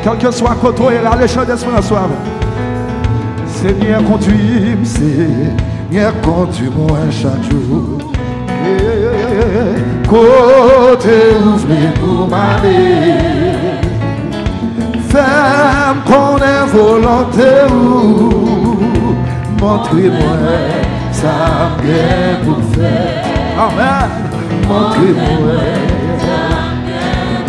Quel que soit côté, là, les chants d'esprit soir. Seigneur, conduis, Seigneur, conduis-moi chaque jour. Côté ouvrier pour m'aller. Femme qu'on est volonté ou montrez-moi ça bien pour faire. Amen. Montrez-moi.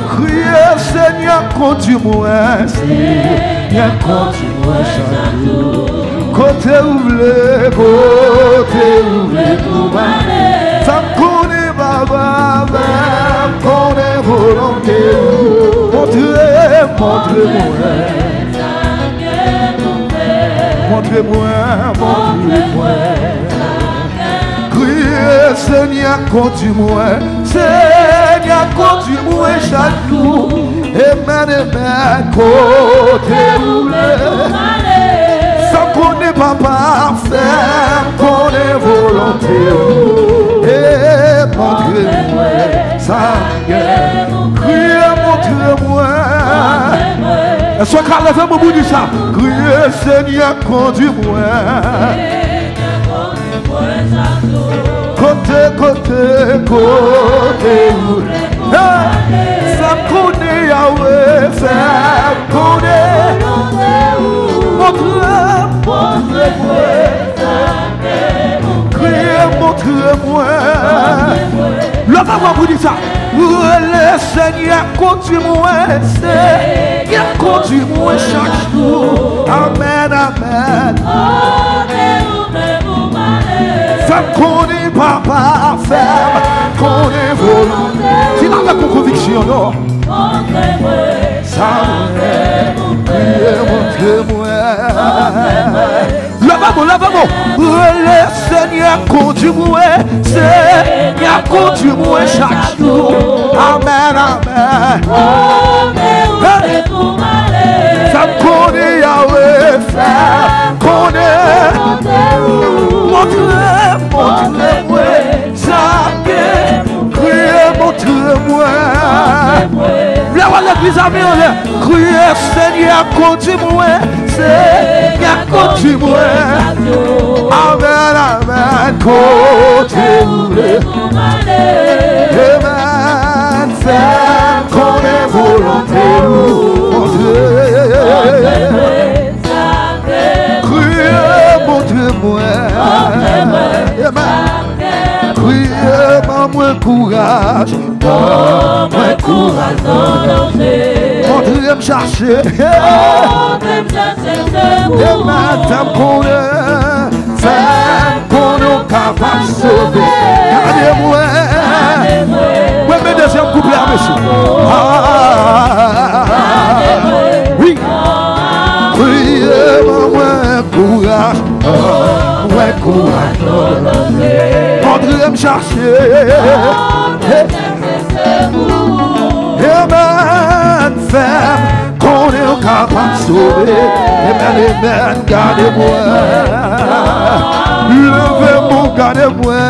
Criez Seigneur, conduis-moi, Seigneur, conduis-moi chaque jour. Côté ouvrier pour m'aller. Femme qu'on est baba, femme qu'on est volonté ou montrez-moi. Montrez-moi. Criez Seigneur, conduis-moi. Seigneur, conduis-moi chaque jour. Amen. Côté ouvrier. Sans qu'on n'est pas parfait, qu'on est volonté. Et montrez-moi. Criez, montrez-moi. Est-ce qu'on lève mon bout du ça? Criez Seigneur, conduis-moi. Côté femme connaît Yahweh, femme connaît. Montre-moi. Criez, montre-moi. Lève-moi pour dire ça. Le Seigneur, conduis-moi. Seigneur, conduis-moi chaque jour. Amen. Femme qu'on est papa, femme qu'on est volonté. C'est dans la conviction, non? Montrez-moi. Montrez-moi. Lève-moi. Le Seigneur, conduis-moi. Seigneur, conduis-moi chaque jour. Amen. Femme qu'on est Yahweh, femme qu'on est. Montrez-moi, ça criez, montrez-moi. L'église a mis en l'air. Criez, Seigneur, conduis-moi. Seigneur, conduis-moi. Amen. Conduis-moi. Amen. Fais qu'on est volonté. Criez, montrez-moi. Criez, moi courage. Moi courage dans danger. Montrez me chercher. Femme qu'on est, femme qu'on est capable de sauver. Gardez-moi. Oui, mais deuxième couplet, monsieur. Oui. Criez, moi courage. Moi courage. Montrez me chercher. Amen, femme, qu'on est capable de sauver. Amen, gardez-moi. Levez-moi, gardez-moi.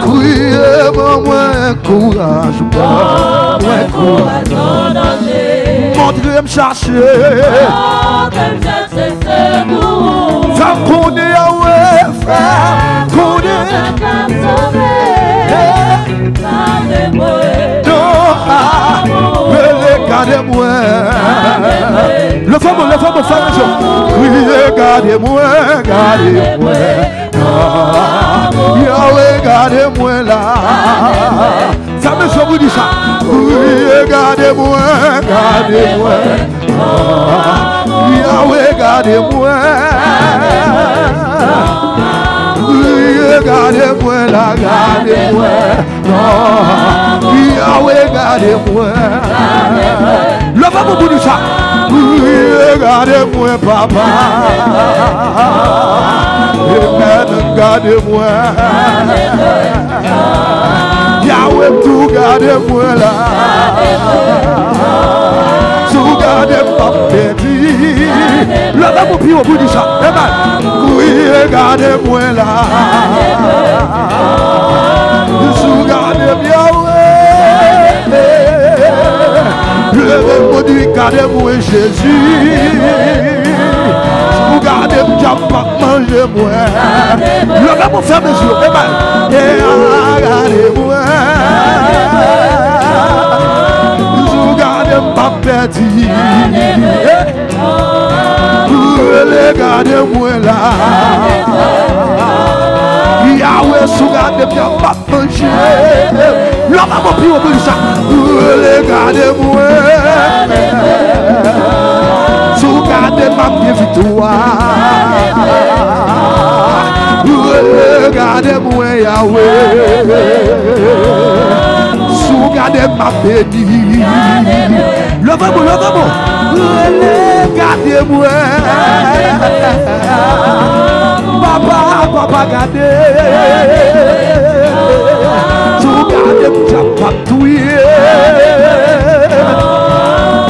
Criez-moi, courage, moi courage. Montrez me chercher. Femme qu'on est Yahweh, femme qu'on est. Gardez-moi. Le femme, criez, gardez-moi. Yahweh, gardez-moi là. Ça me je vous dis ça. Criez, gardez-moi. Yahweh, gardez-moi. Regardez-moi là, regardez-moi. Yahweh, regardez-moi. Levez-moi pour dire ça. Regardez-moi, papa. Amen, regardez-moi. Yahweh, tout regardez-moi là. Tout regardez-moi, petit. Levez-moi pour dire ça. Amen. Oui, regardez-moi là. Regardez-moi, Yahweh. Regardez-moi Jésus. Regardez-moi, j'ai pas mangé moi. Regardez-moi, ferme les yeux. Regardez-moi. Regardez-moi, pas perdu. Regardez-moi là. Yahweh, regardez-moi, pas mangé. Regardez-moi, plus au bout de ça. Regardez-moi. Regardez-moi, bien victoire. Regardez-moi, Yahweh. Regardez-moi, béni. Levez-moi, levez-moi. Regardez-moi. Papa, regardez. Regardez-moi, pas tuer.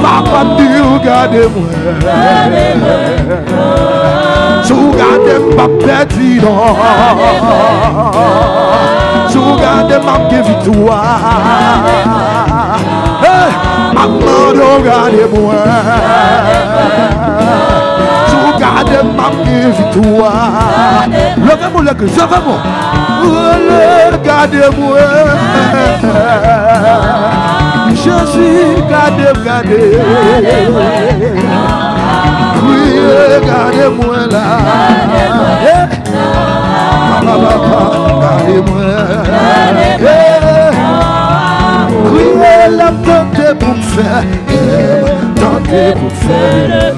Papa, regardez-moi. Regardez-moi, perdu. Regardez-moi, victoire. Maman, regardez-moi. Regardez-moi, victoire. Levez-moi le cœur, levez-moi. Regardez-moi. Jésus, regardez. Oui, regardez-moi là. Regardez-moi. Criez la tente pour me faire. Tentez pour faire.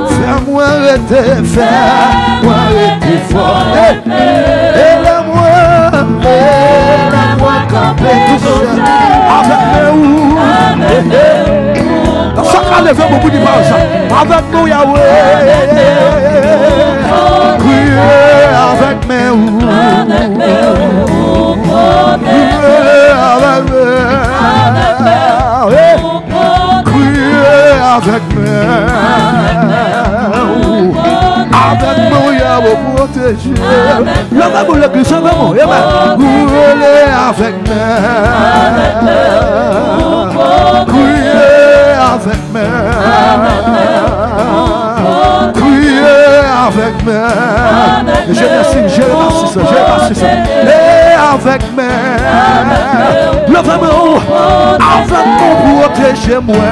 Faire-moi arrêter, faire-moi arrêter fort. Et la-moi camper tout seul. Avec mes ou. Ça va lever beaucoup de mal, ça. Avec nous, Yahweh. Criez avec mes ou. Avec moi, Yahweh protéger. Levez-moi le Christ, levez-moi. Criez avec moi. Criez avec moi. Criez avec moi. Jérémie 6, et avec moi. Levez-moi. Avec moi, protégez-moi.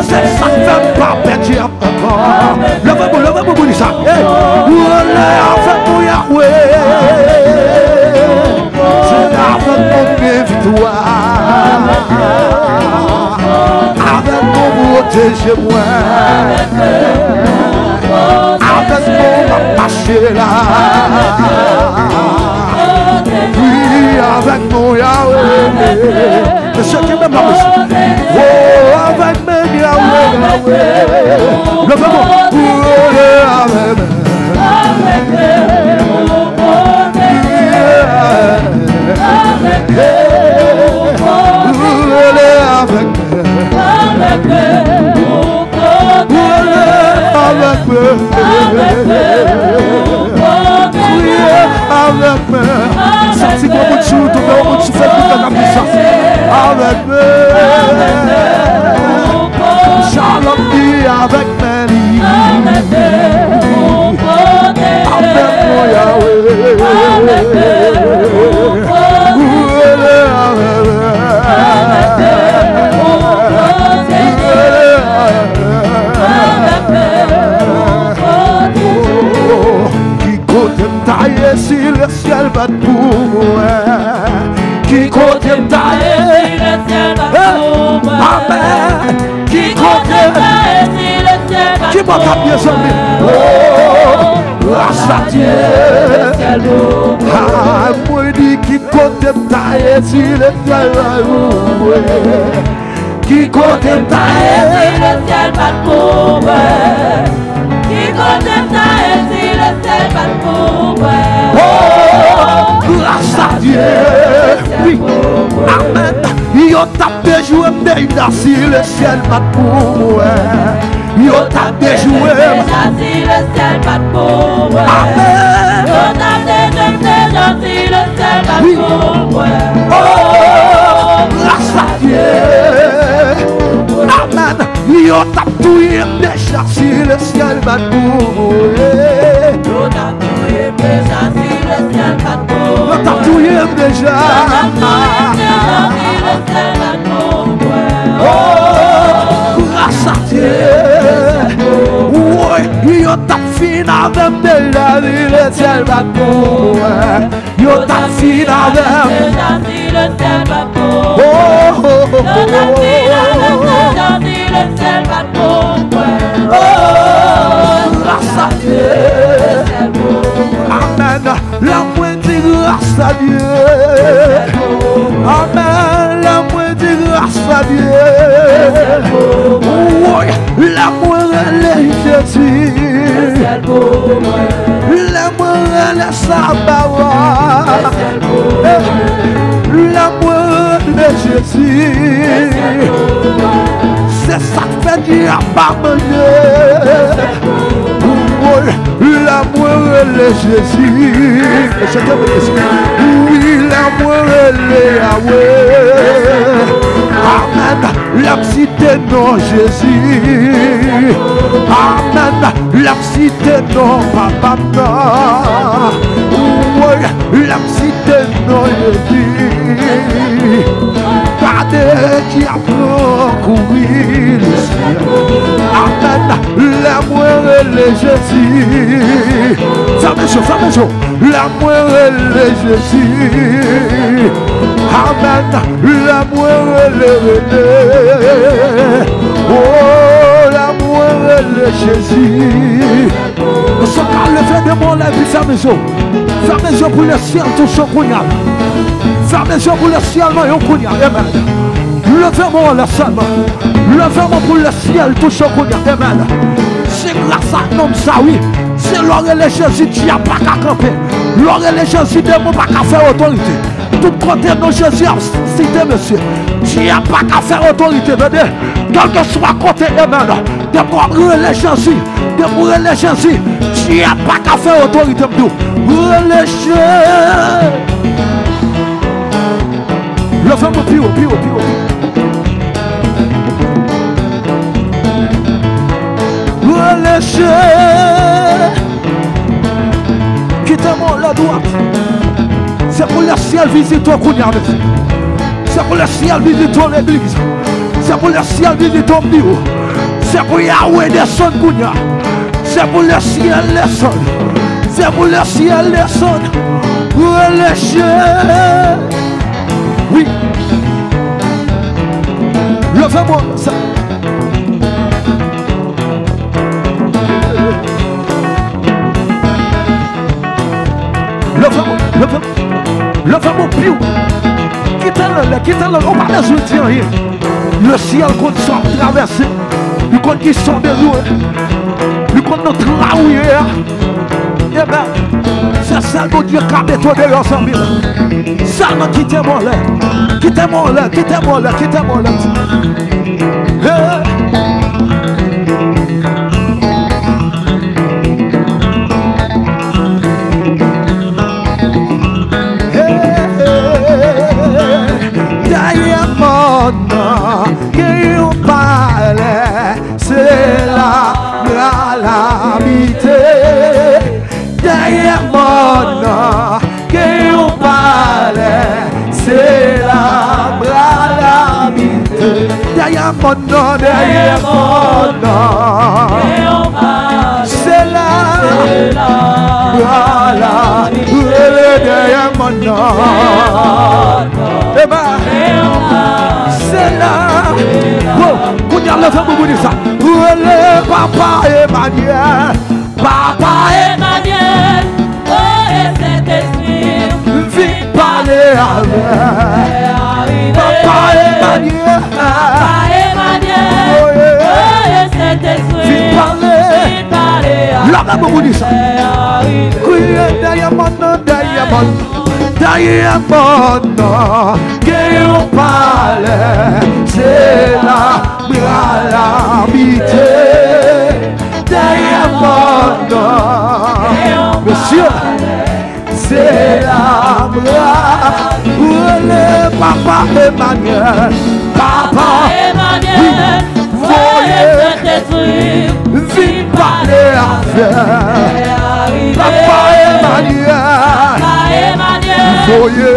C'est ça qui fait pas perdre encore. Levez-moi, pour ça. Avec moi, Yahweh. C'est avec mon victoire. Avec mon protégez-moi. Avec mon marcher là. Oui, avec mon Yahweh. C'est ce qui m'aime la musique. Oh, avec mon Yahweh. Levez-moi. Avec moi. Sorti comme un chou, tomber au bout de souffle, tout comme ça. Avec moi, Shalom dit avec Mary. Avec moi, Yahweh. Si le ciel va pour moi, qui compte tailler si le ciel va pour moi, amen. Qui compte tailler si le ciel va pour moi, qui m'a capté son oh, grâce à Dieu, ah, moi dit qui compte tailler si le ciel va pour moi, qui compte tailler si le ciel va pour moi, qui compte tailler si le ciel va pour moi. Grâce à Dieu, oui, amen. Yo tape de jouer, mais si le ciel bat pour moi. Yo tape de jouer, si le ciel bat pour moi. Amen. Yo tape de jouer, si le ciel bat pour moi. Oh, grâce à Dieu. ciel bat pour mourir. Yo t'attouille déjà si le ciel bat pour mourir. Yo t'attouille déjà si le ciel bat pour mourir. Oh, grâce à Dieu. Oui, yo t'a fin avec déjà si le ciel bat pour mourir. Yo t'a fin avec déjà si le ciel bat pour mourir. Yo t'a fin avec déjà si le ciel bat pour mourir. Oh, grâce à Dieu. Amen. La moindre grâce à Dieu. Amen. La moindre grâce à Dieu. Oui, l'amour est Jésus. L'amour est Sabaoth. L'amour de Jésus. C'est ça qui fait dire à manger. L'amour est Jésus. Oui, l'amour est Yahweh. Amen. La cité non Jésus. Amen. La cité non papa non. Oui, la cité non Jésus. Regardez qui apprend courir le ciel. Amen. L'amour est Jésus. Fermez chaud. L'amour est Jésus. Amen. L'amour est oh, l'amour est Jésus. Nous sommes à lever de mon lèvre. Fermez les yeux. Fermez les yeux pour le ciel touche au cougnard. Fermez les yeux pour le ciel non au cougnard. Amen. Levez-moi le ciel. Levez-moi pour le ciel touche au cougnard. Amen. C'est grâce à l'homme ça oui. C'est l'oreille de Jésus qui n'a pas qu'à camper. L'oreille de Jésus ne n'a pas qu'à faire autorité. Tout côté de Jésus a cité monsieur. Tu n'as pas qu'à faire autorité. Quel que soit côté amen. De mourir les Jésus. De mourir les Jésus. Tu n'as pas qu'à faire autorité. Relâchez. Levez-moi plus haut. Relâchez. Quittez-moi la droite. C'est pour le ciel visiter Kounia. C'est pour le ciel visiter l'église. C'est pour le ciel visiter ton bureau. C'est pour Yahweh descendre Kounia. C'est pour le ciel descendre. C'est pour le ciel descendre. Relâchez. Oui. Levez-moi ça. Levez-moi plus. Quittez-le. On va les dire rien. Le ciel qu'on sort traverser. Le compte qui sort de nous. Le compte notre là où il est. Eh bien, c'est ça que Dieu a mis toi derrière son mille. Seulement quittez-moi là. Quittez-moi là. C'est la calamité. Derrière mon nom, que on parle, c'est la calamité. Derrière mon nom, c'est la calamité. Derrière mon nom, eh ben, c'est la. Levez-moi pour dire ça. Papa Emmanuel. Oh, et cet esprit. Viens parler avec. Papa Emmanuel. Oh, et cet esprit. Viens parler avec. Levez-moi pour dire ça. Derrière mon nom, qu'on parle, c'est la calamité. Derrière mon nom, monsieur, c'est la calamité. Le papa Emmanuel, voyez cet esprit, vite parler avec. Papa Emmanuel, voyez,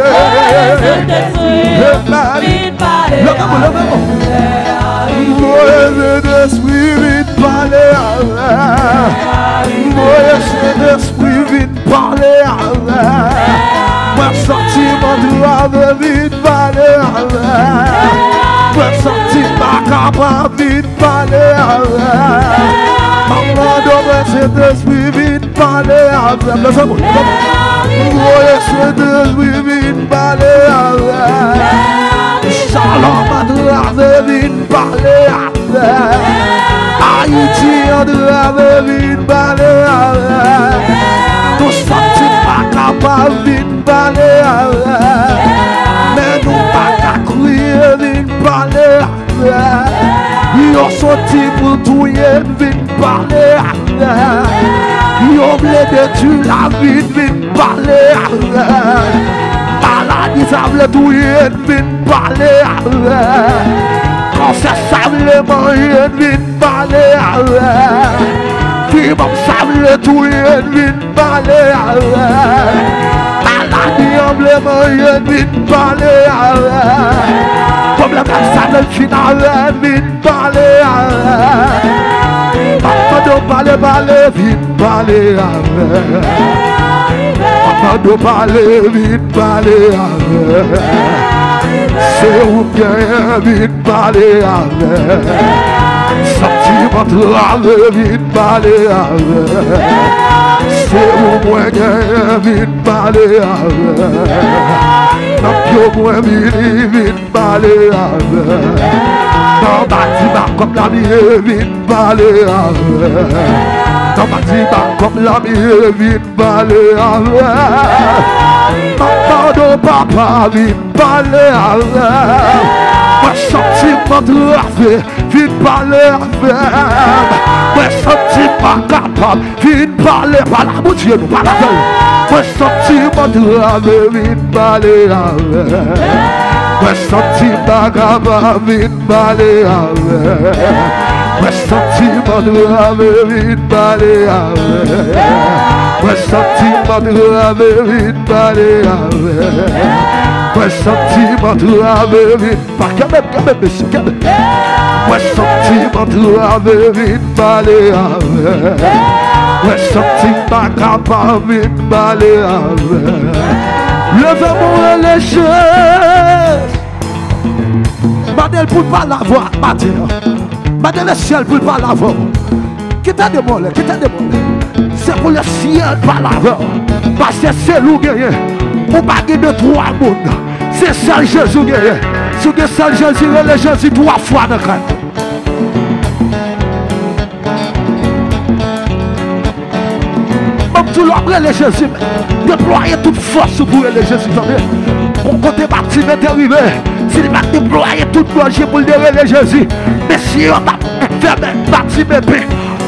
vite parler avec. Voyez, Saint-Esprit, vite parler avec. Voyez, Saint-Esprit, vite parler avec. Moi sentiment de rave, vite parler avec. Moi sentiment capable, vite parler avec. Maman devrait Saint-Esprit, vite parler avec. Voyez Saint-Esprit, vite parler avec. Shalom de rave, vite parler avec. Haïti de rave, vite parler avec. Nous sentiments capables, vite parler avec. Mais nous pas qu'à crier, vite parler avec. Ils ont sorti pour tout, vite parler avec. Ils ont voulu détruire la vie, vite parler avec. Maladie, ça voulait tout, vite parler avec. Quand ça voulait manger, vite parler avec. Puis bon, ça voulait tout, vite parler avec. Maladie, on voulait manger, vite parler avec. Comme le cancer de final, vite parler avec. Papa de parler, vite parler avec. Papa de parler, vite parler avec. C'est où bien, vite parler avec. Sentiment de rave, vite parler avec. C'est où moins bien, vite parler avec. N'a moins vite parler avec. Dans bâtiment comme la mienne, vite parler avec. Dans bâtiment comme la mienne, vite parler avec. Maman de papa, vite parler avec. Moi sentiment de rave, vite parler avec. Moi sentiment capable, vite parler par la bouche, nous par la gueule. Moi sentiment de rave, vite parler avec. Moi sentiment capable, vite parler avec. Moi sentiment de rave, vite parler avec. Moi sentiment de rave, vite parler avec. Moi sentiment de rave, vite parler avec. Quand même, monsieur, quand même. Moi sentiment de rave, vite parler avec. Moi sentiment capable, vite parler avec. Levez-moi les choses. Madel pour pas la voir, Madel. Madel le ciel pour pas la voir. Qui t'a demandé, qui t'a demandé. C'est pour le ciel pas la voir. Parce que c'est nous gagné. Pour pas de trois mondes. C'est seul Jésus gagné. Si c'est seul Jésus, le Jésus 3 fois dans le cadre. Tout l'homme les Jésus, déployer toute force pour les Jésus. Pour côté bâtiment est arrivé, s'il va déployer toute danger pour les Jésus. Mais si on a fermé bâtiment,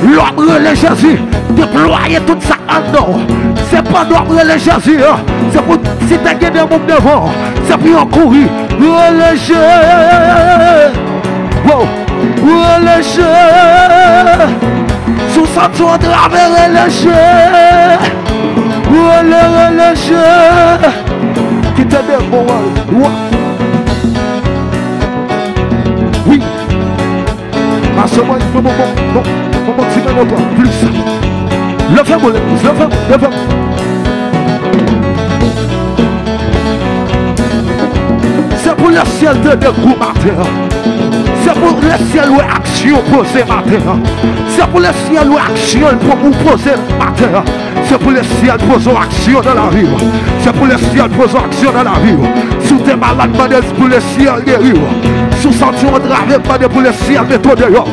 l'homme les Jésus, déployer tout ça en dehors. C'est pas l'homme les Jésus, c'est pour si tu as des monde devant, c'est pour en courir. Religieux, religieux. Sous sa tour de la religieux. Religieux. Qui t'a dit bon, oui. À ce moment, il faut mon petit peu plus. Levez-moi, levez-moi. C'est pour le ciel de gros matin. C'est pour le ciel où action posée matin. C'est pour le ciel où action pour vous poser matin. C'est pour le ciel poser action dans la vie. C'est pour le ciel poser action dans la vie. Sous tes malades, pour le ciel guérir. Sous sentiment de rave, pour le ciel mettre dehors.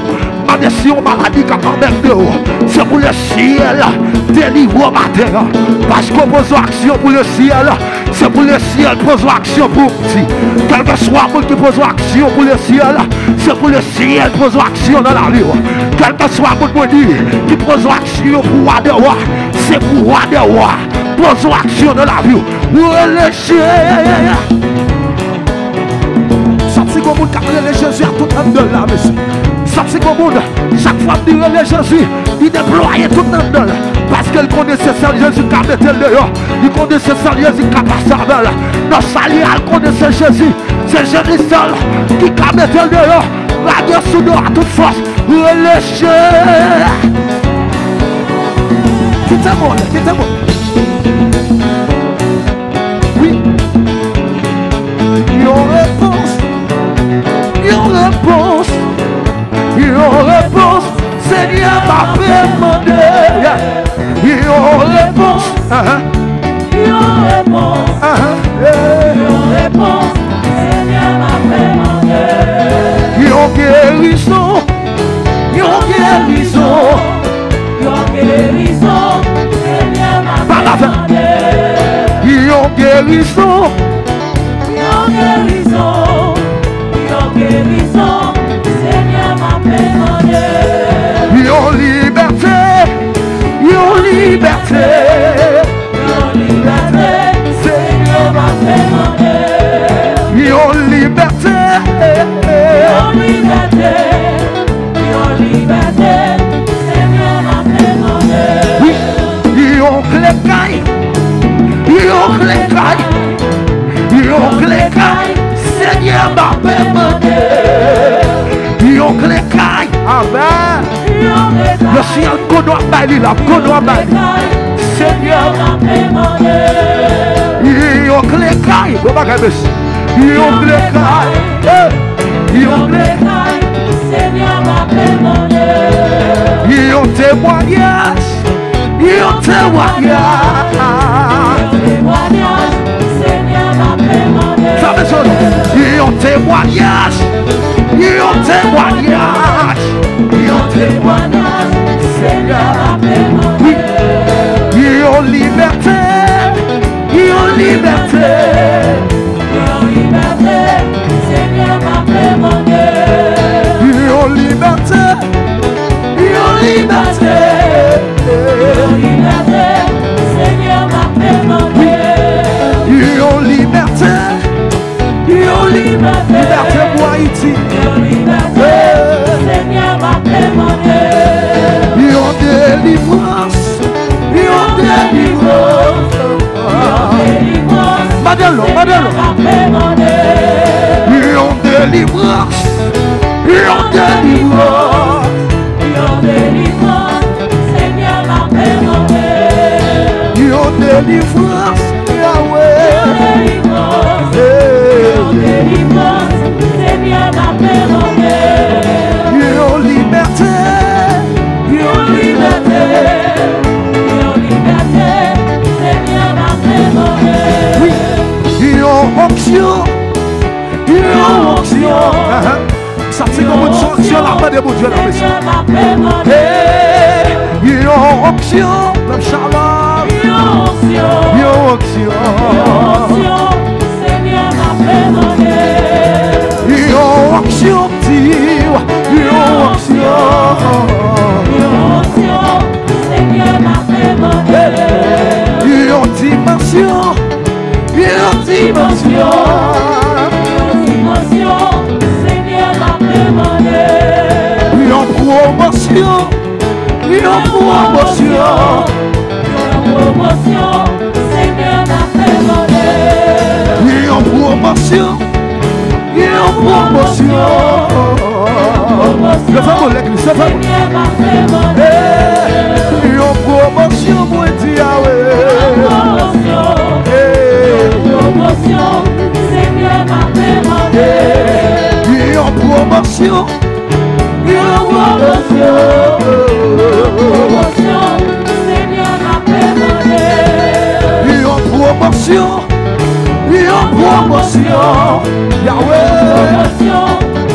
Si on maladie quand même dehors. C'est pour le ciel délivrer matin. Parce qu'on pose action pour le ciel. C'est pour le ciel pose action pour petit. Quel que soit le monde qui pose action pour le ciel. C'est pour le ciel pose action dans la vie. Quel que soit le monde qui pose action pour roi de roi. C'est pour roi de roi. Pose action dans la vie. Sorti comme un cadre de Jésus à tout le monde de là, monsieur. sorti comme monde. Chaque fois que nous les Jésus, il déployait tout le monde. Parce qu'elle connaissait ça, Jésus qui a mis dehors. Il connaissait ça, Jésus qui a passé avec. Dans sa vie, elle connaissait Jésus. C'est Jésus seul qui a mis dehors. Radio sous nous à toute force. Relâchez. Qui t'aime, qui t'aime. Oui. Yon réponse. Yon réponse. Yon réponse. Seigneur m'a fait demander. Yon réponse. Yon réponse. Yon réponse. Seigneur m'a fait demander. Yon guérison. Yon guérison. Yon guérison. Seigneur m'a fait demander. Yon guérison. Yon guérison. Yon guérison. Seigneur m'a fait demander. Yon liberté. Yon liberté. Yon liberté. Seigneur m'a fait demander. Yon liberté. Yon liberté. Yon liberté. Seigneur m'a fait demander. Oui. Yon clécaille. Yon clécaille. Yon clécaille. Seigneur m'a fait demander. Yon clécaille. Amen. Le ciel connaît Bali, la connaît Bali. Seigneur m'a fait demander. Yon clécaille. Yon clécaille. Yon clécaille. Seigneur m'a fait demander. Yon témoignage. Yon témoignage. Témoignage. Seigneur m'a fait demander. Yon témoignage. Yon témoignage. Yon témoignage. Seigneur m'a fait demander. Yon liberté. Yon liberté. Yon liberté. Seigneur m'a fait demander. Yon liberté. Yon liberté. Yon liberté. Seigneur m'a fait demander. Yon liberté. Yon liberté. Liberté pour Haïti. Yon liberté. Seigneur m'a fait demander. Yon délivrance. Yon délivrance. Madelo, Madelo. Yon délivrance. Yon délivrance. Yon délivrance. Seigneur m'a fait demander. Yon délivrance. Yahweh. Yon délivrance. Seigneur m'a fait demander. Yon liberté. Yon liberté. Yon liberté. Seigneur m'a fait demander. Oui. Yon onction. Yon onction. Ça c'est comme une onction là pas de bon Dieu là monsieur. Seigneur m'a fait demander. Yon onction. Même Shalom. Yon onction. Yon onction. Seigneur m'a fait demander. Yon onction. Yon onction. Seigneur m'a fait demander. Yon dimension. Yon dimension. Seigneur m'a fait demander. Yon promotion. Yon promotion. Seigneur m'a fait demander. Yon promotion. Yon promotion. Le fameux l'église, le fameux. Seigneur m'a fait demander. Yon promotion, moi dis Promotion, Seigneur m'a fait demander. Yon promotion. Yon promotion. Seigneur m'a fait demander. Yon promotion. Yon promotion. Yahweh.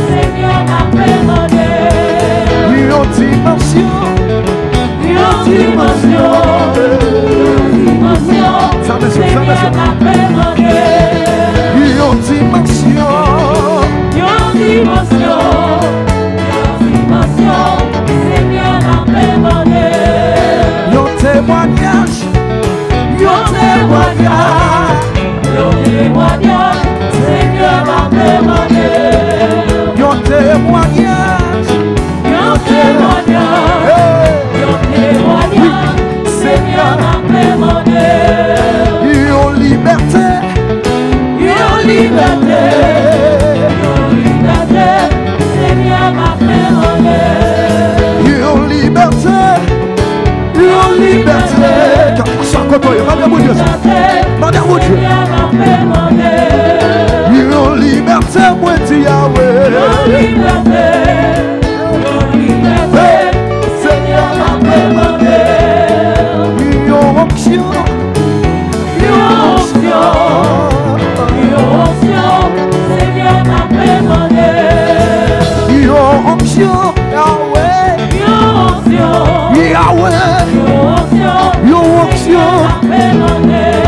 Seigneur m'a fait demander. Yon dimension. Yon dimension. Seigneur m'a fait demander. Yon dimension. Yon dimension. Seigneur m'a fait demander. Yon témoignage. Yon témoignage. Yon témoignage. Seigneur m'a fait demander. Yon témoignage. Yahweh. Seigneur m'a demandé. Yon onction. Seigneur m'a demandé. Yon onction. Yahweh. Yahweh. Yon onction.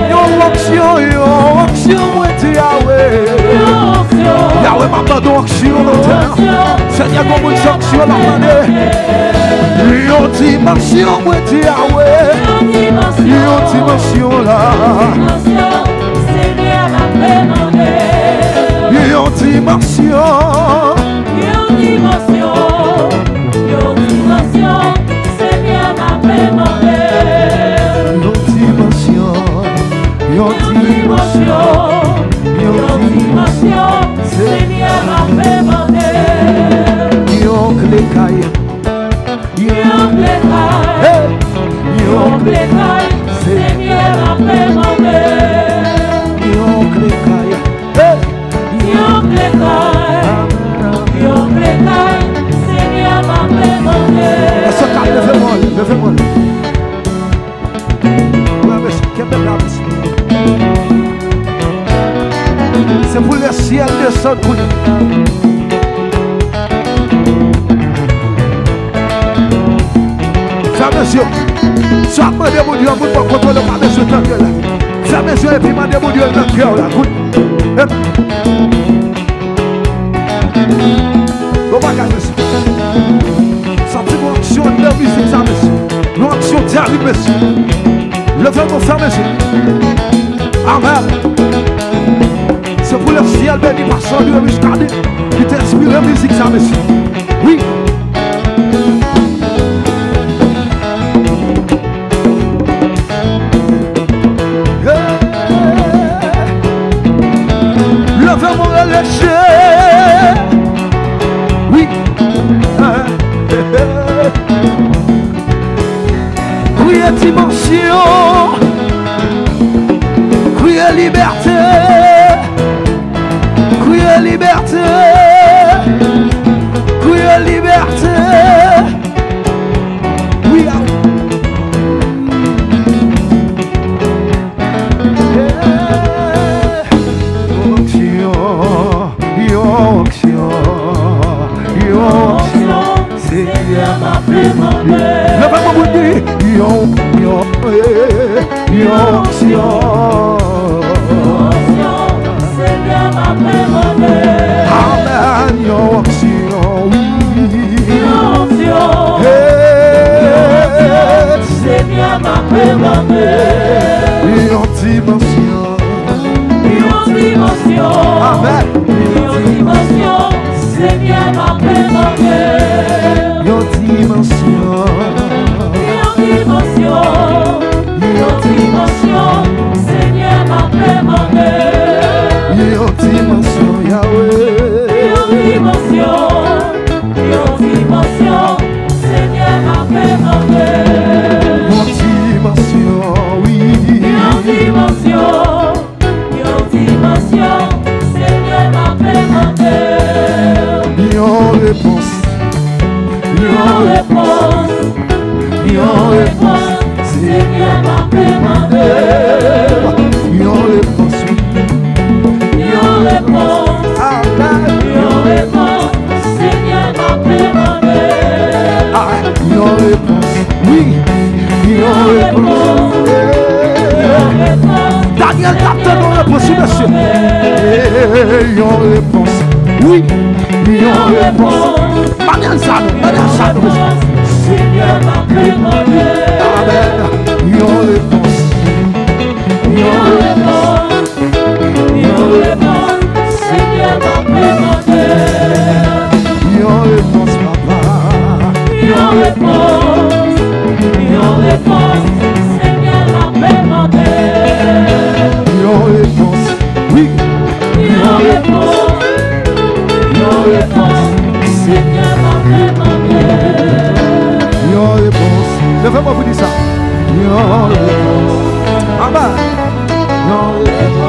Yon onction. Moi tu Yahweh. Yahweh m'a pas d'onction dans terre. Seigneur comme une onction dans l'année. Yon dimension moi tu Yahweh. Yon dimension là. Seigneur m'a demandé. Yon dimension. Seigneur m'a demandé. Yon dimension. Yon dimension. Seigneur m'a demandé. Yon clécaille. Yon clécaille. Seigneur m'a demandé. Yon clécaille. Yon clécaille. Seigneur m'a demandé. Est-ce que levez-moi, levez-moi. Ouais, monsieur, quelle belle âme. C'est pour le ciel descendre pour nous. Fermez les yeux. Soit demandez mon Dieu, vous ne pouvez pas contrôler par les yeux dans le cœur. Fermez les yeux et puis demandez mon Dieu dans le cœur. On va garder ça. Sentez mon action de musique, ça, monsieur. Mon action diable, monsieur. Levez-moi, fermez les yeux. Amen. C'est pour le ciel béni par son Dieu muscadé qui t'inspire la musique, ça, monsieur. Oui. Levez-moi léger. Oui. Criez dimension. Criez liberté. Criez liberté. Criez liberté. Oui. Seigneur m'a demandé. Levez-moi vous dire, Seigneur m'a demandé. Amen, Seigneur m'a demandé. Amen. Seigneur m'a demandé. Seigneur m'a demandé. Seigneur m'a demandé. Seigneur m'a demandé. Daniel capte nos réponses, monsieur. Yon réponse. Oui. Yon réponse. Daniel Sano, monsieur. Seigneur m'a demandé. Amen. Yon réponse. Seigneur m'a demandé. Yon réponse, papa. Yon réponse. Seigneur m'a demandé. Yon réponse. Oui. Yon réponse. Seigneur m'a demandé. Yon réponse. Levez-moi vous dire ça. Yon réponse. Amen. Yon réponse.